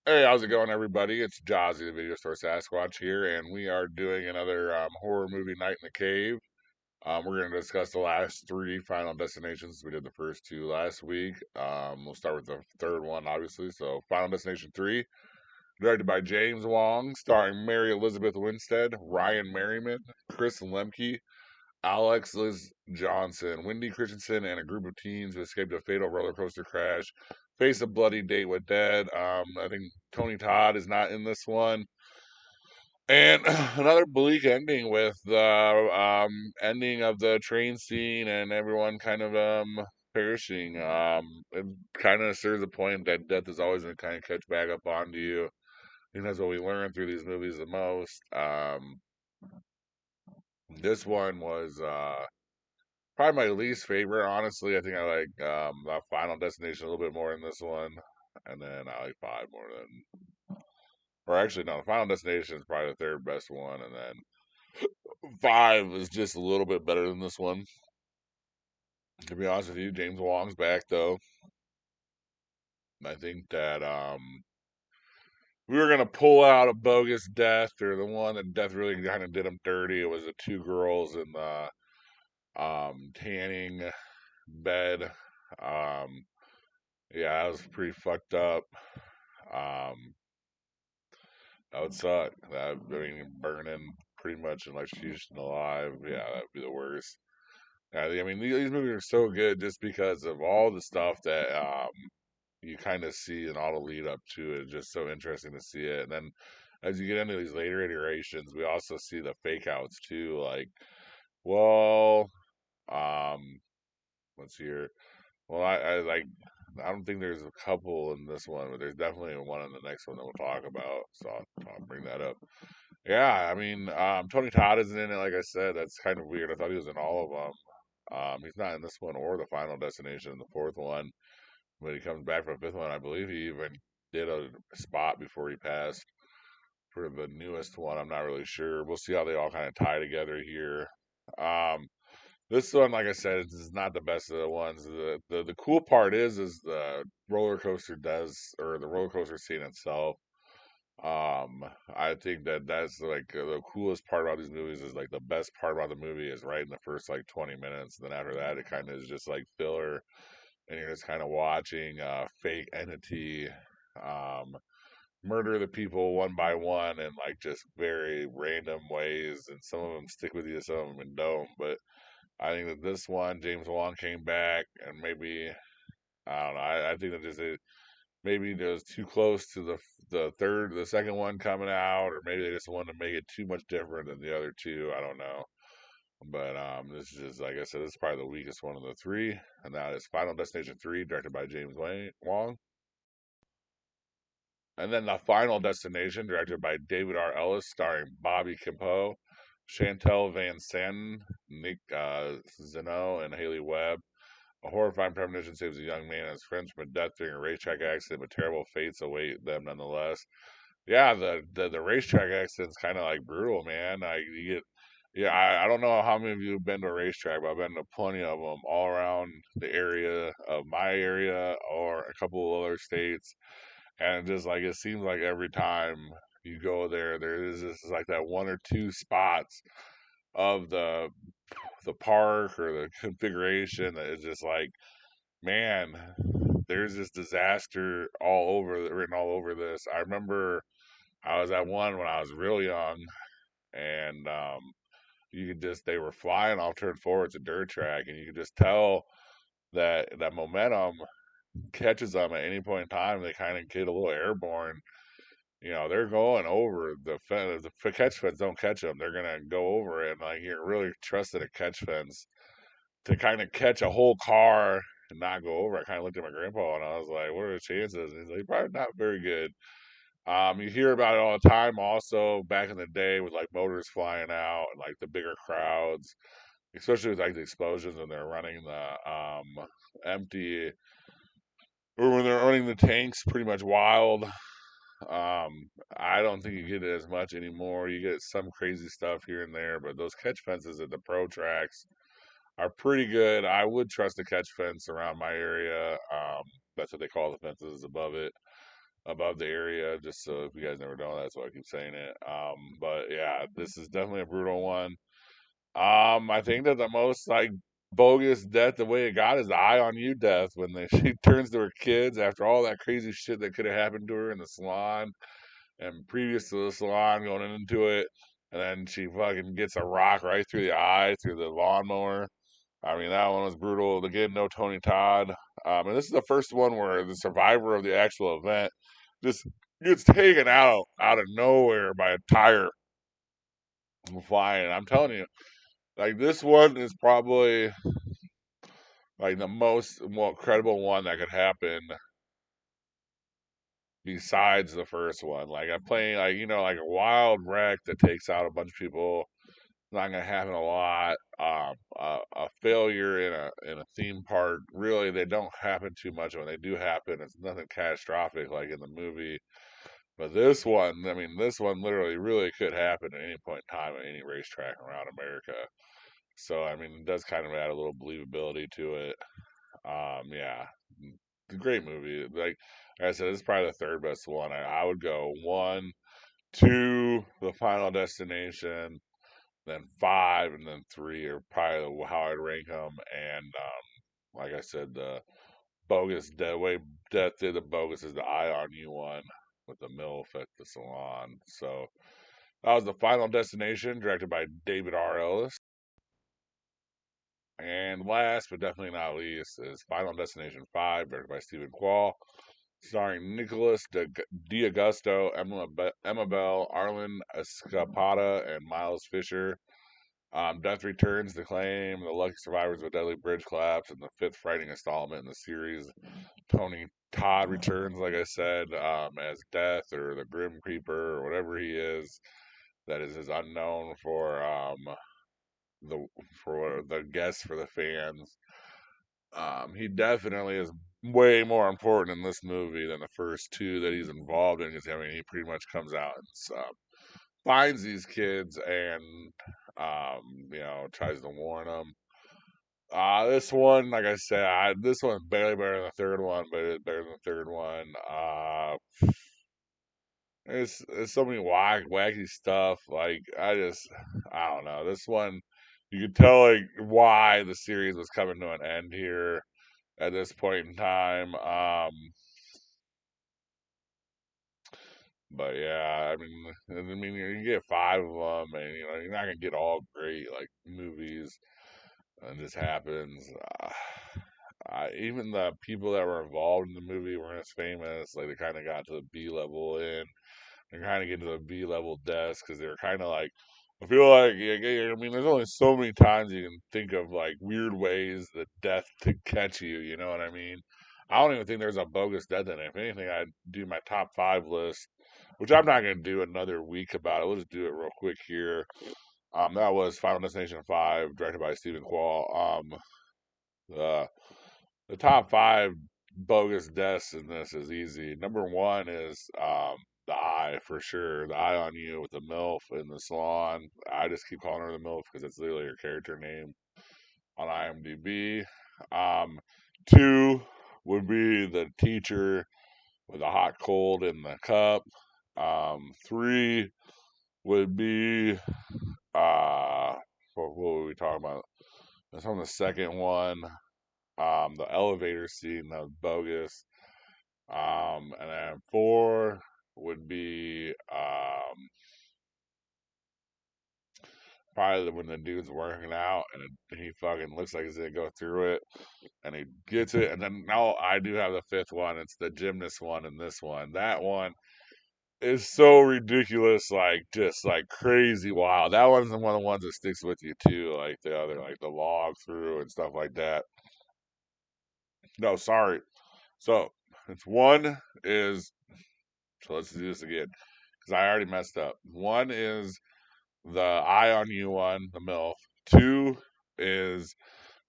Hey, how's it going, everybody? It's Jazzy, the video store Sasquatch here, and we are doing another horror movie night in the cave. We're going to discuss the last three Final Destinations. We did the first two last week. We'll start with the third one, obviously. So, Final Destination 3, directed by James Wong, starring Mary Elizabeth Winstead, Ryan Merriman, Chris Lemke, Alex Liz Johnson, Wendy Christensen, and a group of teens who escaped a fatal roller coaster crash face a bloody date with dead. I think Tony Todd is not in this one. And another bleak ending with the ending of the train scene and everyone kind of perishing. It kind of serves the point that death is always going to kind of catch back up onto you. I think that's what we learn through these movies the most. This one was probably my least favorite, honestly. I think I like Final Destination a little bit more in this one, and then I like five more than, or actually no, Final Destination is probably the third best one, and then five is just a little bit better than this one. To be honest with you, James Wong's back though. I think that we were gonna pull out a bogus death or the one that death really kind of did him dirty. It was the two girls in the tanning bed. Um, yeah, that was pretty fucked up. Um, that would suck. That I mean, burning pretty much electrocution alive. Yeah, that'd be the worst. I mean, these movies are so good just because of all the stuff that you kind of see and all the lead up to it. It's just so interesting to see it. And then as you get into these later iterations, we also see the fake outs too. Like, well, um, let's see here. Well, I like. I don't think there's a couple in this one, but there's definitely one in the next one that we'll talk about. So I'll bring that up. Yeah, I mean, Tony Todd isn't in it. Like I said, that's kind of weird. I thought he was in all of them. He's not in this one or the Final Destination, the fourth one. When he comes back for the fifth one, I believe he even did a spot before he passed for the newest one. I'm not really sure. We'll see how they all kind of tie together here. Um, this one, like I said, is not the best of the ones. The cool part is the roller coaster does, or the roller coaster scene itself. I think that that's like the coolest part about these movies is like the best part about the movie is right in the first like 20 minutes. Then after that, it kind of is just like filler, and you're just kind of watching a fake entity um, murder the people one by one in like just very random ways, and some of them stick with you, some of them don't. But I think that this one, James Wan came back, and maybe I don't know. I think that just maybe it was too close to the second one coming out, or maybe they just wanted to make it too much different than the other two. I don't know. But this is just like I said, this is probably the weakest one of the three, and that is Final Destination 3, directed by James Wong. And then The Final Destination, directed by David R. Ellis, starring Bobby Kimpo, Chantel Van Santen, Nick Zeno, and Haley Webb. A horrifying premonition saves a young man and his friends from a death during a racetrack accident, but terrible fates await them nonetheless. Yeah, the racetrack accident's kind of like brutal, man. Like you get, yeah, I don't know how many of you have been to a racetrack, but I've been to plenty of them all around the area of my area or a couple of other states, and just like it seems like every time you go there, there is just like that one or two spots of the park or the configuration that is just like, man, there's this disaster all over written all over this. I remember I was at one when I was real young, and you could just they were flying off turn forward. It's a dirt track, and you could just tell that momentum catches them at any point in time. They kind of get a little airborne. You know, they're going over the fence. If the catch fence don't catch them, they're gonna go over it. And like you're really trusted a catch fence to kind of catch a whole car and not go over. I kind of looked at my grandpa and I was like, "What are the chances?" And he's like, "Probably not very good." You hear about it all the time. Also, back in the day, with like motors flying out and like the bigger crowds, especially with like the explosions when they're running the empty or when they're running the tanks pretty much wild. I don't think you get it as much anymore. You get some crazy stuff here and there, but those catch fences at the pro tracks are pretty good. I would trust a catch fence around my area. That's what they call the fences above it. above the area. Just so if you guys never know, that's why I keep saying it. But yeah, this is definitely a brutal one. I think that the most like bogus death, the way it got, is the eye on you death when she turns to her kids after all that crazy shit that could have happened to her in the salon and previous to the salon going into it, and then she fucking gets a rock right through the eye through the lawnmower. I mean, that one was brutal. Again, no Tony Todd. And this is the first one where the survivor of the actual event just gets taken out of nowhere by a tire flying. I'm telling you, like this one is probably like the most more credible one that could happen besides the first one. Like I'm playing like like a wild wreck that takes out a bunch of people. Not gonna happen a lot. A failure in a theme park. Really, they don't happen too much. When they do happen, it's nothing catastrophic like in the movie. But this one, I mean, this one literally really could happen at any point in time at any racetrack around America. So I mean, it does kind of add a little believability to it. Yeah, it's a great movie. Like I said, it's probably the third best one. I would go one, two, The Final Destination, then five, and then three are probably how I'd rank them. And like I said, the bogus death way death did the bogus is the eye on you one with the MILF at the salon. So that was The Final Destination, directed by David R. Ellis. And last but definitely not least is Final Destination 5, directed by Stephen Quall, starring Nicholas D'Augusto, Emma Bell, Arlen Escapada, and Miles Fisher. Death returns to claim the lucky survivors of a deadly bridge collapse in the fifth frightening installment in the series. Tony Todd returns, like I said, as Death or the Grim Reaper or whatever he is. That is unknown the for the guests for the fans. He definitely is way more important in this movie than the first two that he's involved in. Because I mean, he pretty much comes out and finds these kids and tries to warn them. This one, like I said, this one's barely better than the third one, but it's better than the third one. There's so many wacky stuff. Like I don't know. This one, you could tell like why the series was coming to an end here at this point in time. But yeah, I mean, you get five of them, and you're not gonna get all great like movies, and this happens. Even the people that were involved in the movie weren't as famous. Like they kind of got to the B level in. They're kind of getting to the B level deaths because they're kind of like. I feel like I mean, there's only so many times you can think of like weird ways that death to catch you. You know what I mean? I don't even think there's a bogus death in it. If anything, I'd do my top five list, which I'm not gonna do another week about it. We'll just do it real quick here. That was Final Destination 5, directed by Stephen Quall. Uh, the top five bogus deaths in this is easy. Number one is the eye for sure. The eye on you with the MILF in the salon. I just keep calling her the MILF because it's literally her character name on IMDb. Um, Two would be the teacher with a hot cold in the cup. Three would be what were we talking about? That's on the second one. The elevator scene that was bogus. And then four would be probably when the dude's working out and he fucking looks like he's gonna go through it and he gets it. And then now I do have the fifth one. It's the gymnast one and this one. That one is so ridiculous, like just like crazy wild. That one's one of the ones that sticks with you too, like the other, like the log through and stuff like that. No, sorry. So it's one is so let's do this again because I already messed up. One is the eye on you one, the MILF. Two is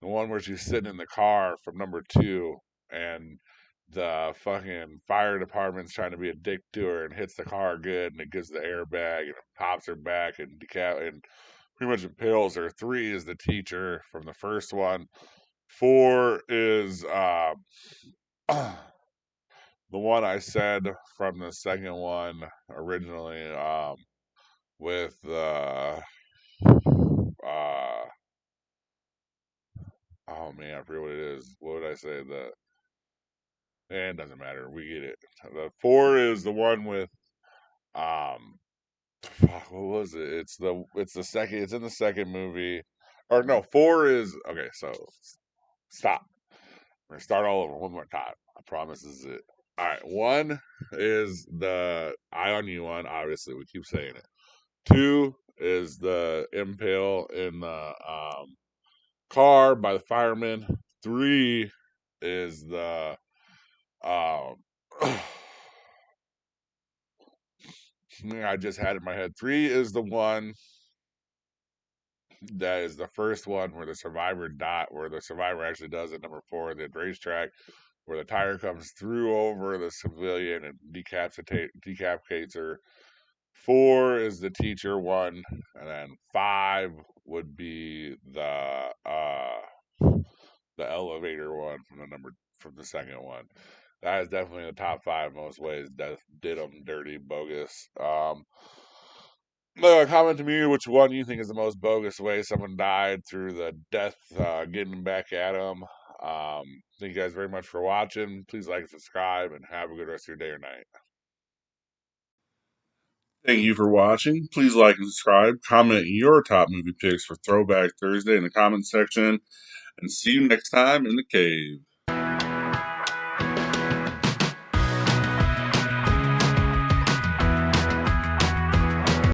the one where she's sitting in the car from number two, and the fucking fire department's trying to be a dick to her and hits the car good, and it gives the airbag and it pops her back and and pretty much impales her. Three is the teacher from the first one. Four is the one I said from the second one originally, with oh man, I forget what it is. What would I say? It doesn't matter. We get it. The four is the one with um fuck, what was it? It's the second. It's in the second movie, or no? Four is okay. So stop. We're gonna start all over one more time. I promise this is it. All right. One is the Eye on You one. Obviously, we keep saying it. Two is the impale in the car by the fireman. Three is the um. I just had it in my head. Three is the one that is the first one where the survivor actually does it. Number four, the racetrack, where the tire comes through over the civilian and decapitates her. Four is the teacher one, and then five would be the elevator one from the second one. That is definitely the top five most ways death did them dirty, bogus. Comment to me which one you think is the most bogus way someone died through the death getting back at them. Thank you guys very much for watching. Please like and subscribe, and have a good rest of your day or night. Thank you for watching. Please like and subscribe. Comment your top movie picks for Throwback Thursday in the comment section. And see you next time in the cave.